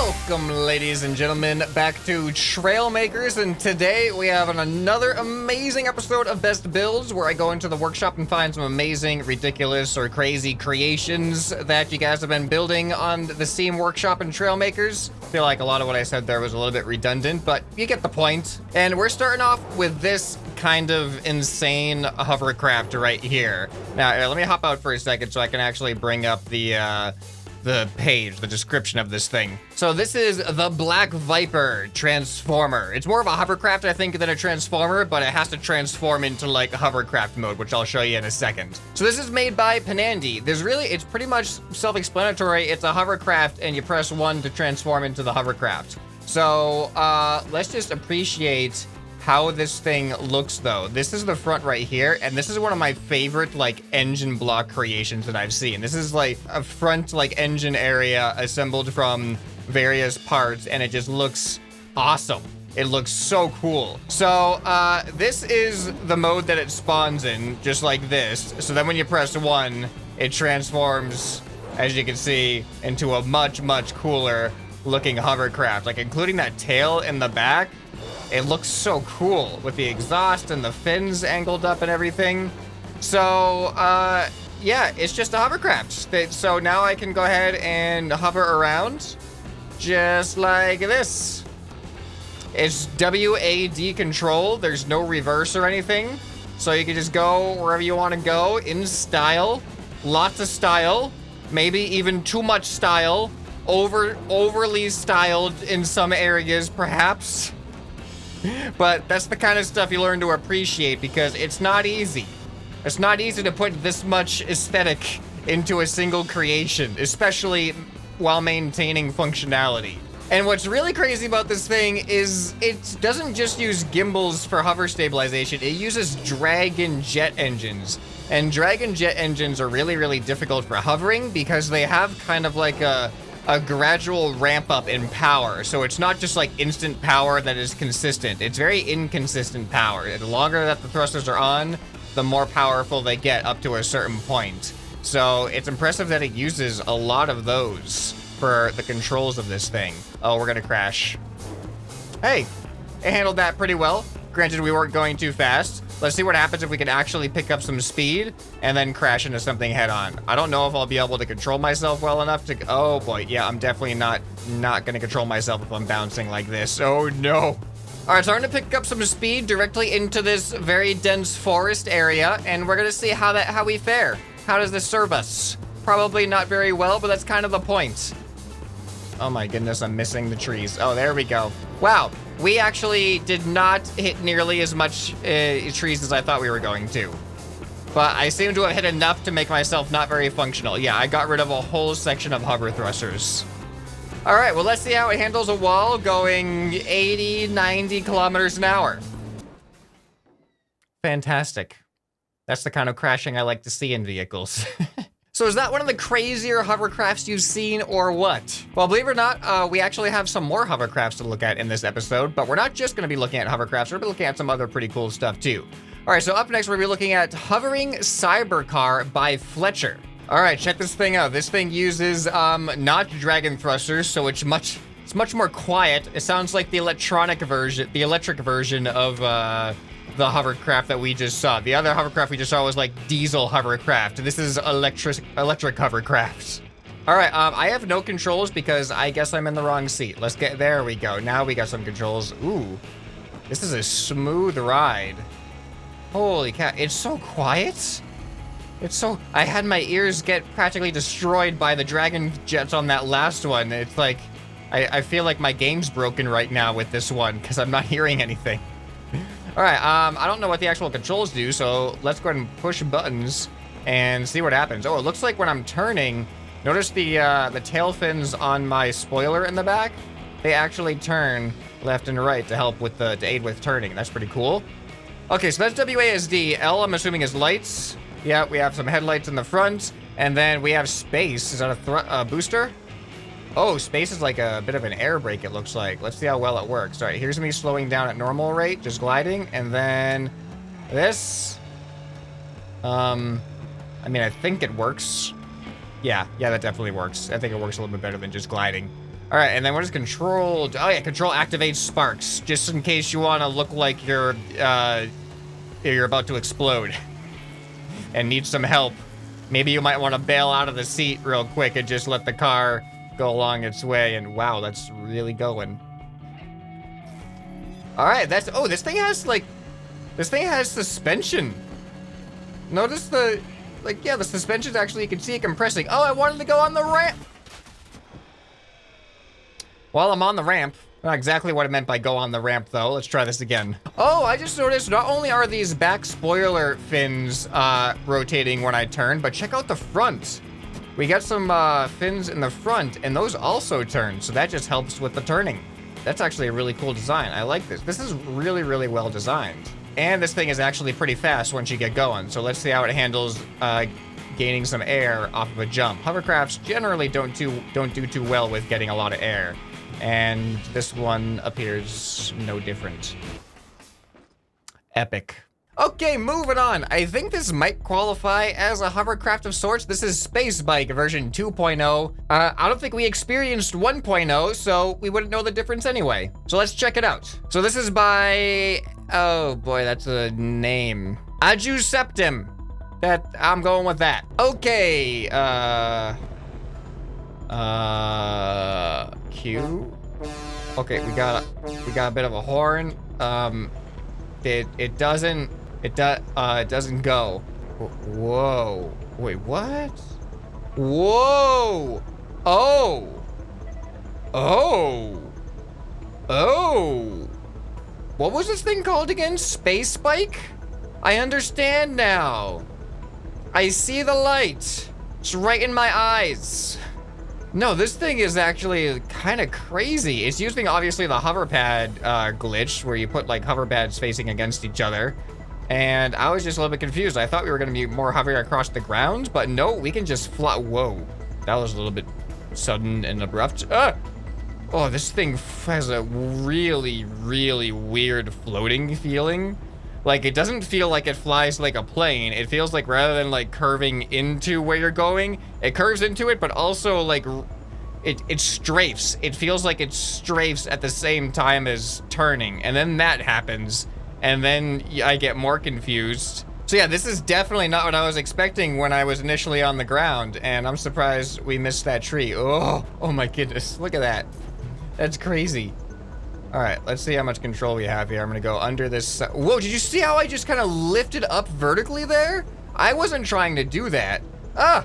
Welcome, ladies and gentlemen, back to Trailmakers, and today we have another amazing episode of Best Builds, where I go into the workshop and find some amazing, ridiculous, or crazy creations that you guys have been building on the Steam Workshop and Trailmakers. I feel like a lot of what I said there was a little bit redundant, but you get the point. And we're starting off with this kind of insane hovercraft right here. Now, let me hop out for a second so I can actually bring up the page, the description of this thing. So this is the Black Viper Transformer. It's more of a hovercraft, I think, than a transformer, but it has to transform into like hovercraft mode, which I'll show you in a second. So this is made by Panandi. It's pretty much self-explanatory. It's a hovercraft and you press 1 to transform into the hovercraft. So let's just appreciate how this thing looks, though. This is the front right here, and this is one of my favorite like engine block creations that I've seen. This is like a front like engine area assembled from various parts, and it just looks awesome. It looks so cool. So this is the mode that it spawns in, just like this. So then when you press 1, it transforms, as you can see, into a much cooler looking hovercraft, like including that tail in the back. It looks so cool with the exhaust and the fins angled up and everything. So, yeah, it's just a hovercraft. So now I can go ahead and hover around just like this. It's WAD control. There's no reverse or anything. So you can just go wherever you want to go in style. Lots of style. Maybe even too much style. Overly styled in some areas, perhaps. But that's the kind of stuff you learn to appreciate, because it's not easy. It's not easy to put this much aesthetic into a single creation, especially while maintaining functionality. And what's really crazy about this thing is it doesn't just use gimbals for hover stabilization, it uses Dragon jet engines. And Dragon jet engines are really difficult for hovering because they have kind of like a gradual ramp up in power. So it's not just like instant power that is consistent. It's very inconsistent power. The longer that the thrusters are on, the more powerful they get up to a certain point. So it's impressive that it uses a lot of those for the controls of this thing. Oh, we're gonna crash. Hey, it handled that pretty well. Granted, we weren't going too fast. Let's see what happens if we can actually pick up some speed and then crash into something head on. I don't know if I'll be able to control myself well enough to... Oh boy, yeah, I'm definitely not gonna control myself if I'm bouncing like this. Oh no. All right, so I'm gonna pick up some speed directly into this very dense forest area, and we're gonna see how we fare. How does this serve us? Probably not very well, but that's kind of the point. Oh my goodness, I'm missing the trees. Oh, there we go. Wow, we actually did not hit nearly as much trees as I thought we were going to. But I seem to have hit enough to make myself not very functional. Yeah, I got rid of a whole section of hover thrusters. All right, well, let's see how it handles a wall going 80, 90 kilometers an hour. Fantastic. That's the kind of crashing I like to see in vehicles. So is that one of the crazier hovercrafts you've seen, or what? Well, believe it or not, we actually have some more hovercrafts to look at in this episode, but we're not just gonna be looking at hovercrafts, we're gonna be looking at some other pretty cool stuff too. All right, so up next, we're gonna be looking at Hovering Cybercar by Fletcher. All right, check this thing out. This thing uses not dragon thrusters, so it's much more quiet. It sounds like the electric version of the hovercraft that we just saw. The other hovercraft we just saw was like diesel hovercraft. This is electric hovercraft. All right, I have no controls because I guess I'm in the wrong seat. There we go. Now we got some controls. Ooh, this is a smooth ride. Holy cow, it's so quiet. I had my ears get practically destroyed by the dragon jets on that last one. It's like, I feel like my game's broken right now with this one because I'm not hearing anything. All right, I don't know what the actual controls do, so let's go ahead and push buttons and see what happens. Oh, it looks like when I'm turning, notice the tail fins on my spoiler in the back? They actually turn left and right to help with to aid with turning. That's pretty cool. Okay, so that's WASD. L, I'm assuming, is lights. Yeah, we have some headlights in the front, and then we have space. Is that a booster? Oh, space is like a bit of an air brake, it looks like. Let's see how well it works. All right, here's me slowing down at normal rate, just gliding, and then this. I mean, I think it works. Yeah, that definitely works. I think it works a little bit better than just gliding. All right, and then what is control? Oh yeah, control activates sparks, just in case you want to look like you're about to explode and need some help. Maybe you might want to bail out of the seat real quick and just let the car go along its way. And wow, that's really going. All right, oh, this thing has suspension. Notice the suspension's actually, you can see it compressing. Oh, I wanted to go on the ramp. While I'm on the ramp, not exactly what I meant by go on the ramp though. Let's try this again. Oh, I just noticed not only are these back spoiler fins rotating when I turn, but check out the front. We got some fins in the front and those also turn. So that just helps with the turning. That's actually a really cool design. I like this. This is really, really well designed. And this thing is actually pretty fast once you get going. So let's see how it handles gaining some air off of a jump. Hovercrafts generally don't do too well with getting a lot of air. And this one appears no different. Epic. Okay, moving on. I think this might qualify as a hovercraft of sorts. This is Space Bike version 2.0. I don't think we experienced 1.0, so we wouldn't know the difference anyway. So let's check it out. So this is by, oh boy, that's a name. Septem. I'm going with that. Okay, Q. Okay, we got a bit of a horn. It doesn't go. Whoa. Wait, what? Whoa. Oh. Oh. Oh. What was this thing called again? Space Bike? I understand now. I see the light. It's right in my eyes. No, this thing is actually kind of crazy. It's using obviously the hover pad glitch where you put like hover pads facing against each other. And I was just a little bit confused. I thought we were going to be more hovering across the ground, but no, we can just fly. Whoa, that was a little bit sudden and abrupt. Oh, this thing has a really, really weird floating feeling. Like, it doesn't feel like it flies like a plane. It feels like rather than like curving into where you're going, it curves into it, but also like it strafes. It feels like it strafes at the same time as turning. And then that happens. And then I get more confused. So yeah, this is definitely not what I was expecting when I was initially on the ground. And I'm surprised we missed that tree. Oh my goodness. Look at that. That's crazy. All right, let's see how much control we have here. I'm gonna go under this. Whoa, did you see how I just kind of lifted up vertically there? I wasn't trying to do that. Ah!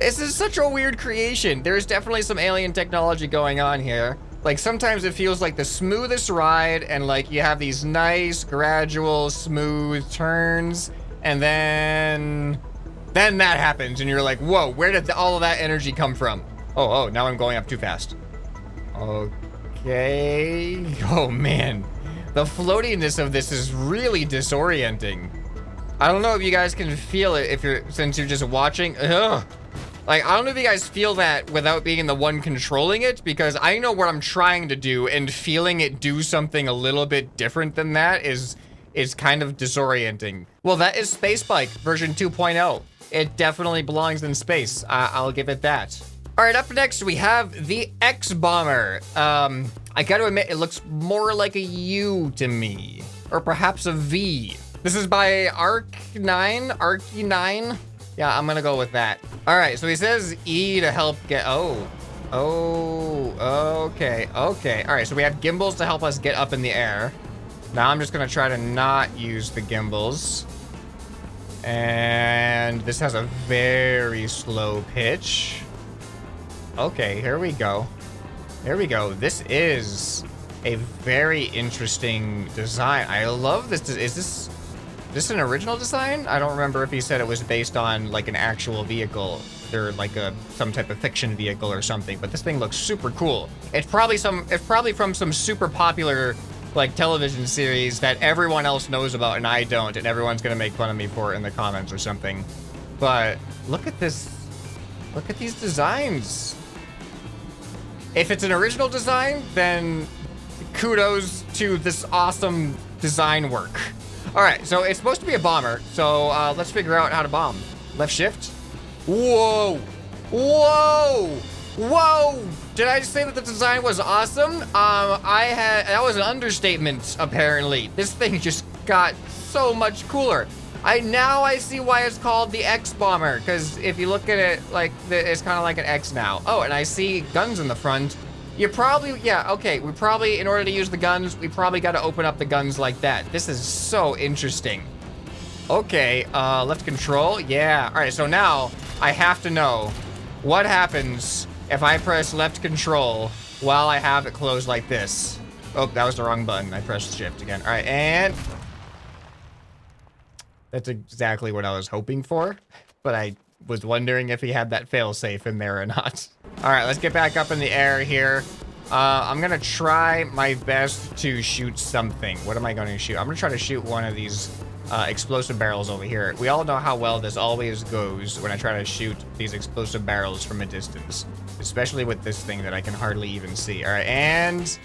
This is such a weird creation. There's definitely some alien technology going on here. Like sometimes it feels like the smoothest ride and like you have these nice, gradual, smooth turns. And then that happens and you're like, whoa, where did all of that energy come from? Oh, now I'm going up too fast. Okay. Oh man, the floatiness of this is really disorienting. I don't know if you guys can feel it since you're just watching. Ugh. Like, I don't know if you guys feel that without being the one controlling it, because I know what I'm trying to do, and feeling it do something a little bit different than that is kind of disorienting. Well, that is Space Bike version 2.0. It definitely belongs in space. I'll give it that. All right, up next, we have the X-Bomber. I gotta admit, it looks more like a U to me, or perhaps a V. This is by Arky9. Yeah, I'm gonna go with that. All right, so he says E to help get, okay. All right, so we have gimbals to help us get up in the air. Now I'm just gonna try to not use the gimbals. And this has a very slow pitch. Okay, here we go. This is a very interesting design. I love this. Is this an original design? I don't remember if he said it was based on like an actual vehicle or like some type of fiction vehicle or something, but this thing looks super cool. It's probably from some super popular like television series that everyone else knows about and I don't, and everyone's gonna make fun of me for it in the comments or something. But look at this. Look at these designs. If it's an original design, then kudos to this awesome design work. All right, so it's supposed to be a bomber. So let's figure out how to bomb. Left shift. Whoa. Whoa! Did I just say that the design was awesome? That was an understatement, apparently. This thing just got so much cooler. Now I see why it's called the X Bomber, because if you look at it, like, it's kind of like an X now. Oh, and I see guns in the front. You probably, yeah, okay, we probably, in order to use the guns, we probably got to open up the guns like that. This is so interesting. Okay, left control, yeah. All right, so now I have to know what happens if I press left control while I have it closed like this. Oh, that was the wrong button. I pressed shift again. All right, and that's exactly what I was hoping for, but I was wondering if he had that failsafe in there or not. All right, let's get back up in the air here. I'm gonna try my best to shoot something. What am I going to shoot? I'm gonna try to shoot one of these explosive barrels over here. We all know how well this always goes when I try to shoot these explosive barrels from a distance, especially with this thing that I can hardly even see. All right, and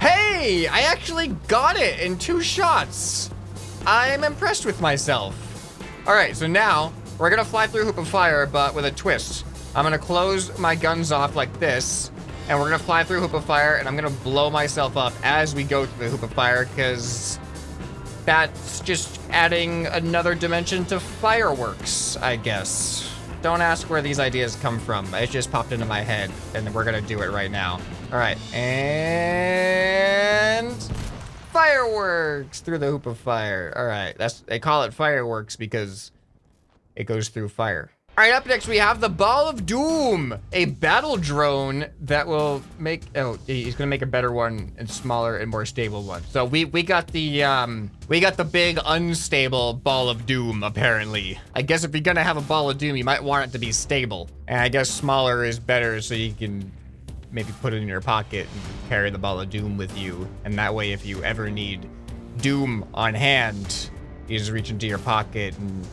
hey, I actually got it in 2 shots. I'm impressed with myself. All right, so now we're gonna fly through Hoop of Fire, but with a twist. I'm gonna close my guns off like this, and we're gonna fly through Hoop of Fire, and I'm gonna blow myself up as we go through the Hoop of Fire, because that's just adding another dimension to fireworks, I guess. Don't ask where these ideas come from. It just popped into my head, and we're gonna do it right now. All right, and fireworks through the Hoop of Fire. All right, they call it fireworks because it goes through fire. All right, up next we have the Ball of Doom, a battle drone that will make, oh, he's gonna make a better one and smaller and more stable one. So we got the big unstable Ball of Doom, apparently. I guess if you're gonna have a Ball of Doom, you might want it to be stable. And I guess smaller is better so you can maybe put it in your pocket and carry the Ball of Doom with you. And that way, if you ever need Doom on hand, you just reach into your pocket and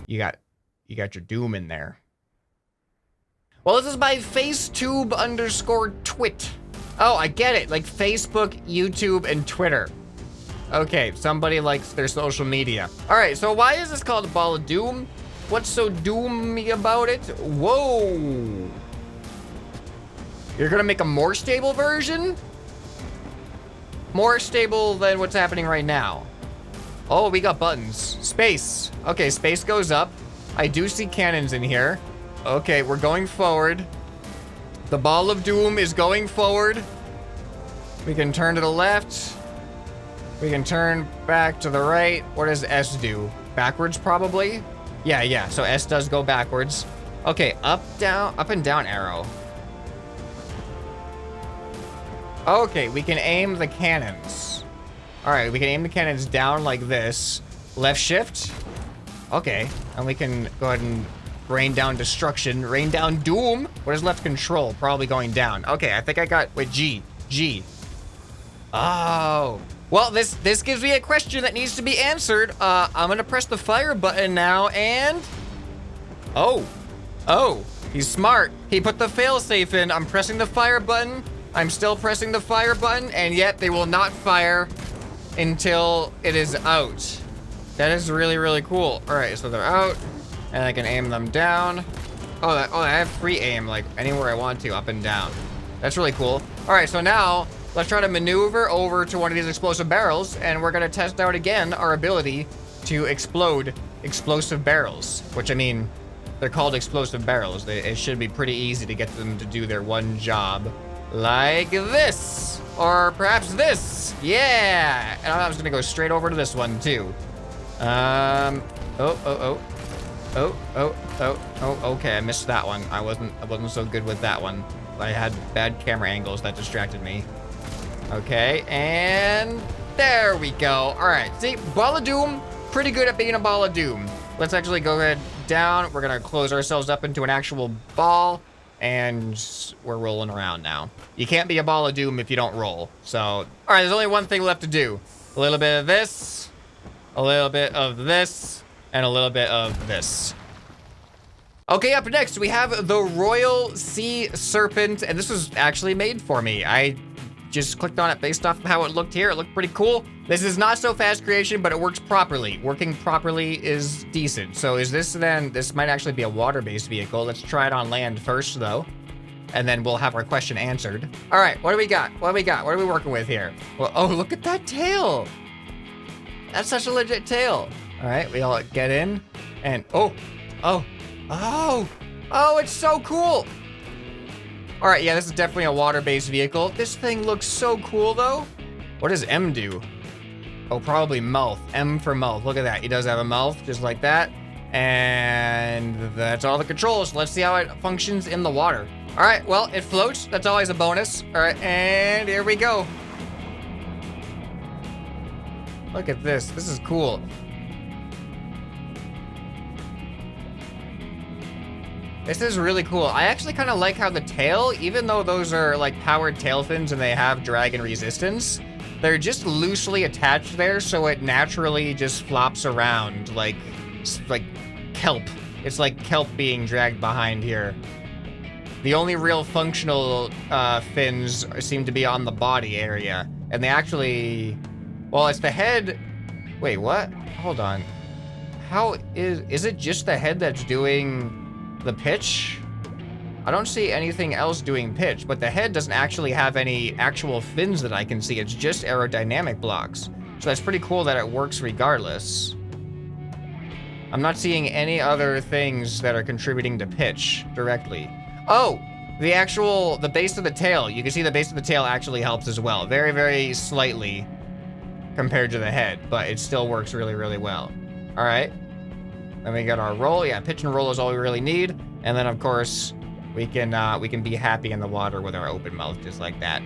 you got your Doom in there. Well, this is by Facetube_twit. Oh, I get it. Like Facebook, YouTube, and Twitter. Okay, somebody likes their social media. All right, so why is this called a Ball of Doom? What's so doomy about it? Whoa. You're gonna make a more stable version? More stable than what's happening right now. Oh, we got buttons. Space. Okay, space goes up. I do see cannons in here. Okay, we're going forward. The Ball of Doom is going forward. We can turn to the left. We can turn back to the right. What does S do? Backwards, probably? Yeah, so S does go backwards. Okay, up and down arrow. Okay, we can aim the cannons. All right, we can aim the cannons down like this. Left shift. Okay, and we can go ahead and rain down destruction, rain down doom. What is left control? Probably going down. Okay, I think I got, wait, G. Oh. Well, this gives me a question that needs to be answered. I'm gonna press the fire button now and, oh, he's smart. He put the failsafe in. I'm pressing the fire button. I'm still pressing the fire button, and yet they will not fire until it is out. That is really, really cool. All right, so they're out, and I can aim them down. Oh, I have free aim, like anywhere I want to, up and down. That's really cool. All right, so now let's try to maneuver over to one of these explosive barrels, and we're gonna test out again our ability to explode explosive barrels, which I mean, they're called explosive barrels. It should be pretty easy to get them to do their one job. Like this, or perhaps this. Yeah, and I'm just gonna go straight over to this one too. Okay, I missed that one. I wasn't so good with that one. I had bad camera angles that distracted me. Okay, and there we go. All right, see, Ball of Doom, pretty good at being a Ball of Doom. Let's actually go ahead down. We're gonna close ourselves up into an actual ball, and we're rolling around now. You can't be a Ball of Doom if you don't roll. So, all right, there's only one thing left to do. A little bit of this, a little bit of this, and a little bit of this. Okay, up next, we have the Royal Sea Serpent, and this was actually made for me. I just clicked on it based off of how it looked here. It looked pretty cool. This is not so fast creation, but it works properly. Working properly is decent. So is this then, this might actually be a water-based vehicle. Let's try it on land first though. And then we'll have our question answered. All right, what do we got? What do we got? What are we working with here? Well, oh, look at that tail. That's such a legit tail. All right, we all get in and oh, it's so cool. All right, yeah, this is definitely a water-based vehicle. This thing looks so cool though. What does M do? Oh, probably mouth. M for mouth. Look at that. He does have a mouth just like that. And that's all the controls. Let's see how it functions in the water. All right, well, it floats. That's always a bonus. All right, and here we go. Look at this. This is cool. This is really cool. I actually kind of like how the tail, even though those are like powered tail fins and they have drag and resistance, they're just loosely attached there, so it naturally just flops around like kelp. It's like kelp being dragged behind here. The only real functional fins seem to be on the body area, and they actually, well, it's the head. Wait, what? Hold on. How is it just the head that's doing the pitch? I don't see anything else doing pitch, but the head doesn't actually have any actual fins that I can see. It's just aerodynamic blocks. So that's pretty cool that it works regardless. I'm not seeing any other things that are contributing to pitch directly. Oh, the base of the tail. You can see the base of the tail actually helps as well. Very, very slightly compared to the head, but it still works really, really well. All right. Then we got our roll. Yeah, pitch and roll is all we really need. And then of course, we can be happy in the water with our open mouth just like that.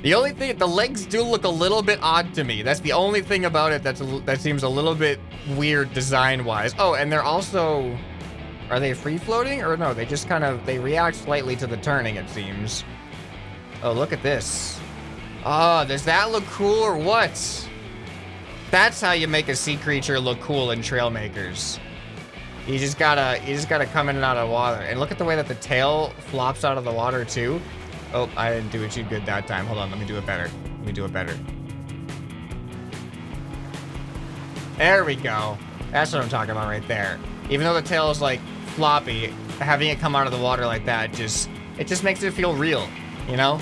The only thing, the legs do look a little bit odd to me. That's the only thing about it that seems a little bit weird design-wise. Oh, and they're also, are they free-floating or no? They just kind of, they react slightly to the turning, it seems. Oh, look at this. Oh, does that look cool or what? That's how you make a sea creature look cool in Trailmakers. You just gotta come in and out of the water. And look at the way that the tail flops out of the water too. Oh, I didn't do it too good that time. Hold on, let me do it better. Let me do it better. There we go. That's what I'm talking about right there. Even though the tail is like floppy, having it come out of the water like that it just makes it feel real, you know?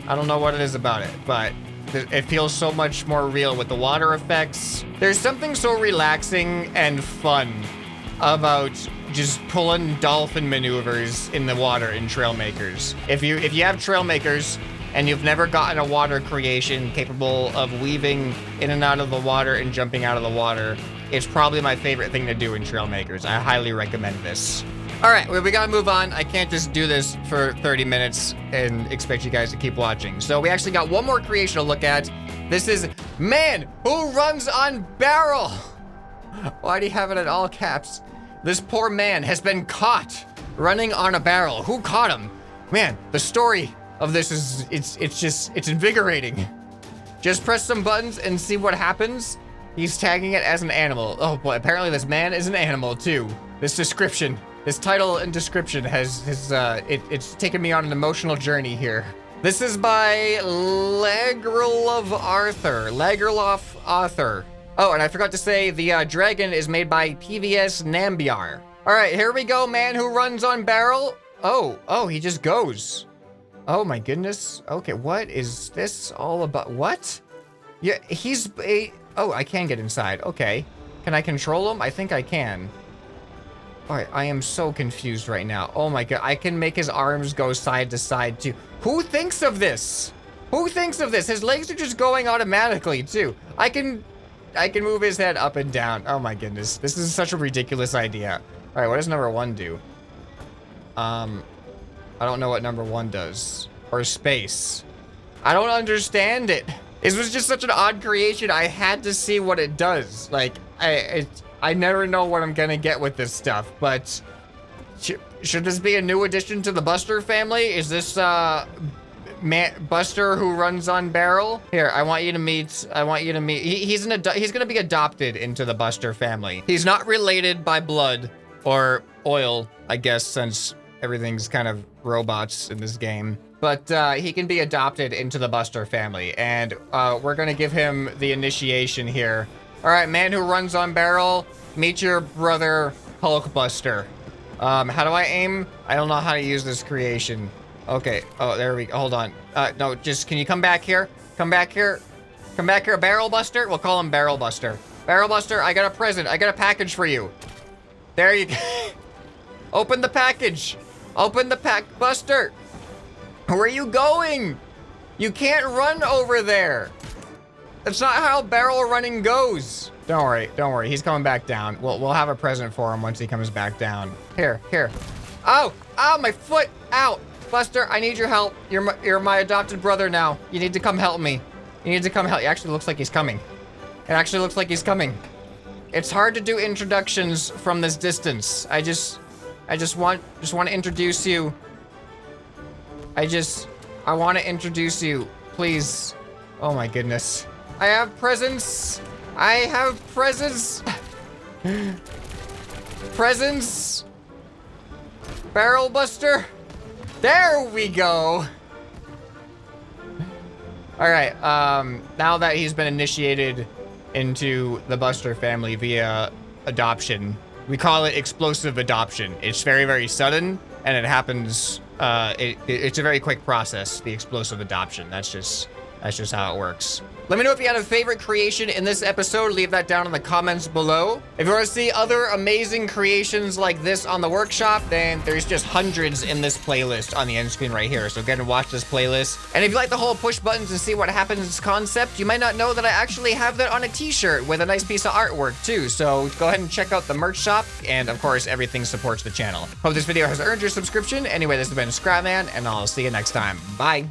I don't know what it is about it, but it feels so much more real with the water effects. There's something so relaxing and fun about just pulling dolphin maneuvers in the water in Trailmakers. If you have Trailmakers and you've never gotten a water creation capable of weaving in and out of the water and jumping out of the water, it's probably my favorite thing to do in Trailmakers. I highly recommend this. All right, well, we gotta move on. I can't just do this for 30 minutes and expect you guys to keep watching. So we actually got one more creation to look at. This is Man Who Runs on Barrel. Why do you have it in all caps? This poor man has been caught running on a barrel. Who caught him? Man, the story of this is, it's invigorating. Just press some buttons and see what happens. He's tagging it as an animal. Oh boy, apparently this man is an animal too. This description, this title and description it's taken me on an emotional journey here. This is by Lagerlof Arthur. Oh, and I forgot to say, the dragon is made by PVS Nambiar. All right, here we go, Man Who Runs on Barrel. Oh, he just goes. Oh my goodness. Okay, what is this all about? What? Yeah, oh, I can get inside. Okay. Can I control him? I think I can. All right, I am so confused right now. Oh my God, I can make his arms go side to side too. Who thinks of this? Who thinks of this? His legs are just going automatically too. I can move his head up and down. Oh my goodness, this is such a ridiculous idea. All right, what does number 1 do? I don't know what number 1 does. Or space. I don't understand it. This was just such an odd creation. I had to see what it does. Like, I never know what I'm gonna get with this stuff, but should this be a new addition to the Buster family? Is this, Buster Who Runs on Barrel? Here, I want you to meet, he's gonna be adopted into the Buster family. He's not related by blood or oil, I guess, since everything's kind of robots in this game. but he can be adopted into the Buster family, and we're gonna give him the initiation here. All right, man who runs on barrel, meet your brother Hulkbuster. How do I aim? I don't know how to use this creation. Okay. Oh, there we go. Hold on. No, just can you come back here? Come back here. Come back here, Barrel Buster. We'll call him Barrel Buster. Barrel Buster, I got a present. I got a package for you. There you go. Open the package. Open the pack, Buster. Where are you going? You can't run over there. That's not how barrel running goes. Don't worry. He's coming back down. We'll have a present for him once he comes back down. Here. Oh, my foot. Ow. Buster, I need your help. You're my adopted brother now. You need to come help me. You need to come help. It actually looks like he's coming. It actually looks like he's coming. It's hard to do introductions from this distance. I just want to introduce you. I want to introduce you, please. Oh my goodness. I have presents. Presents. Barrel Buster. There we go. All right, now that he's been initiated into the Buster family via adoption, we call it explosive adoption. It's very, very sudden, and it happens, it's a very quick process, the explosive adoption. That's just how it works. Let me know if you had a favorite creation in this episode. Leave that down in the comments below. If you want to see other amazing creations like this on the workshop, then there's just hundreds in this playlist on the end screen right here. So go ahead and watch this playlist. And if you like the whole push buttons and see what happens concept, you might not know that I actually have that on a t-shirt with a nice piece of artwork too. So go ahead and check out the merch shop. And of course, everything supports the channel. Hope this video has earned your subscription. Anyway, this has been ScrapMan, and I'll see you next time. Bye.